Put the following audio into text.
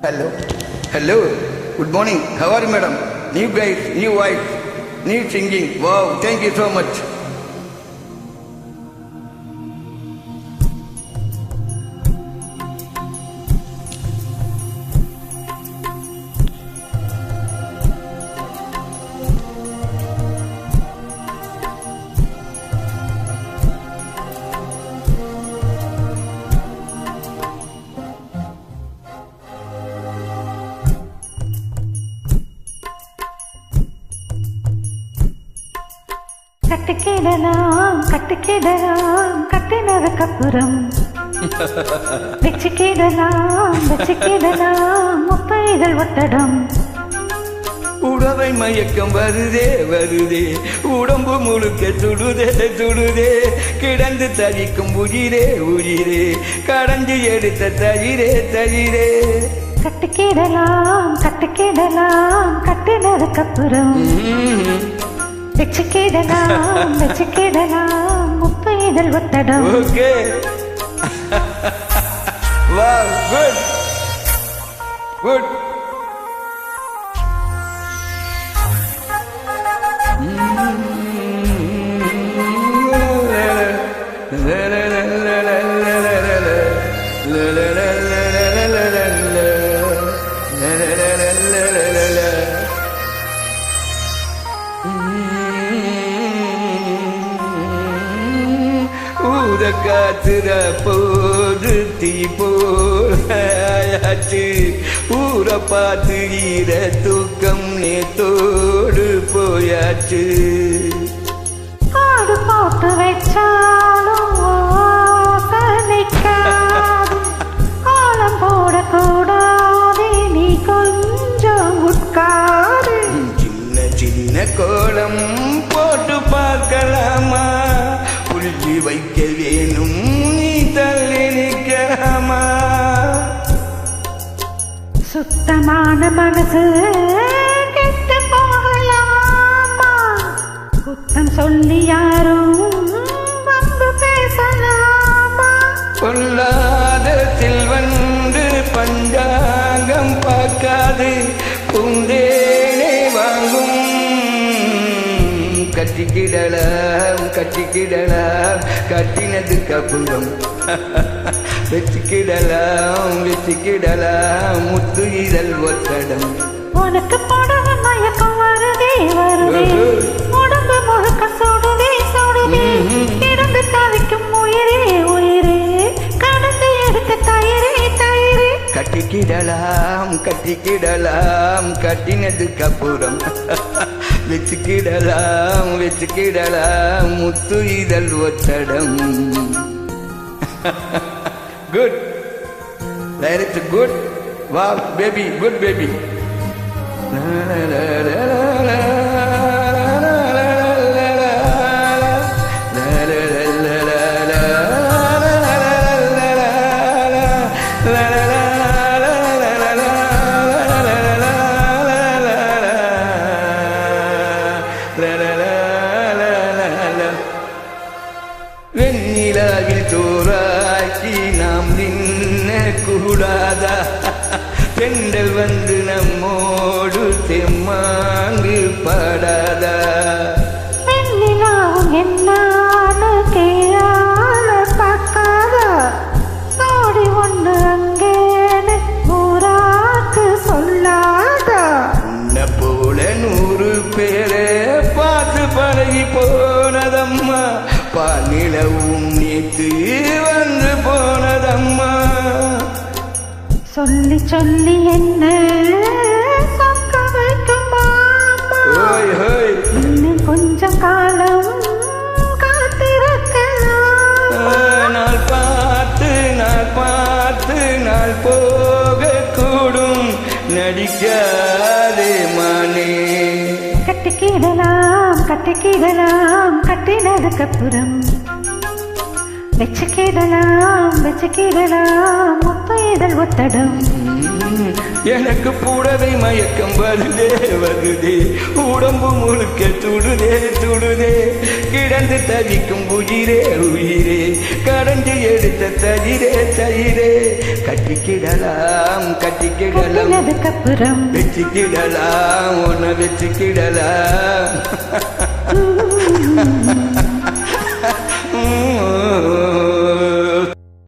Hello. Hello. Good morning. How are you, madam? New guys, new wife, new singing. Wow, thank you so much. கட்டுக்கிடலாம் கட்டுக்கிடலாம் கட்டினதுக்கப்புறம் வச்சுக்கிடலாம் முப்பைகள் ஒத்தடம். உடவை மயக்கம் வருதே வருதே, உடம்பு முழுக்க சுடுதே கிடந்து தவிக்கும் உயிரே உயிரே, கடந்து எடுத்த தயிரே தயிரே. கட்டுக்கிடலாம் கட்டினதுக்கப்புறம் வச்சுக்கிடலாம் முப்பைகள் ஒத்தடம். ஓகே. Wow, good. Good. காத்துற போது தீ போயாச்சு, ஊர பார்த்து ஈர தூக்கம் நேத்தோடு போயாச்சு. காடு போட்டு வச்சாலும் காலம் போடக்கூடாது, நீ கொஞ்சம் உட்காரு. சின்ன சின்ன கோலம் போட்டு பார்க்கலாமா, புளிச்சு வைக்க வேணும் நீ தள்ளி நிற்கலாமா. சுத்தமான மனசு கெட்டு போகலாமா, குத்தம் சொல்லி யாரும் வந்து பேசலாமா. பொல்லாதத்தில் வந்து பஞ்சாங்கம் பார்க்காது, பூந்தேனே வாங்கும். கட்டிக்கிடலாம் கட்டினதுக்கு அப்புறம் வச்சுக்கிடலாம் முத்து இதழ் ஒத்தடம். உனக்கு படகு மயக்கம் வருதே உடம்பு முழுக்க சுடுதே கிடந்து தவிக்கும் உயிரே உயிரே, கடந்து எடுத்த தயிரே தயிரே. கட்டிக்கிடலாம் கட்டினதுக்கு அப்புறம் வச்சுக்கிடலாம் முத்து இதழ் ஒத்தடம். Good. That is good. Wow, baby, good baby. வெண்ணிலாவில் தோராக்கி நாம் நின்ன கூடாதா, பெண்கள் வந்து நம்மோடு தெம்மாங்கு பாடாதா. வெண்ணிலாவும் என்னான்னு கேளால பார்க்காதா, சோடி ஒன்று அங்கேன்னு ஊராக்கு சொல்லாதா. உன்னை போல 100 பேரை பார்த்து பழகி போனதம்மா, பாலிலவும் நேத்து வந்து போனதம்மா. சொல்லி சொல்லி என்ன சொக்க வைக்குமா, இன்னும் கொஞ்சம் காலம் காத்திருக்கலாம். நாள் பார்த்து நாள் போக கூடும், நடிக்காதே மானே. கட்டிக்கிடலாம் கட்டினதுக்கப்புறம் வச்சுக்கிடலாம் முப்பைகள் ஒத்தடம். எனக்கு புடவை மயக்கம் வருதே வருதே, உடம்பு முழுக்க சுடுதே சுடுதே, கிடந்து தவிக்கும் உயிரே உயிரே, கடந்து எடுத்த தயிரே தயிரே, கட்டிக்கிடலாம் கட்டிக்கிடலாம், அதுக்கப்புறம் வச்சுக்கிடலாம் உன்னை வச்சுக்கிடலாம்.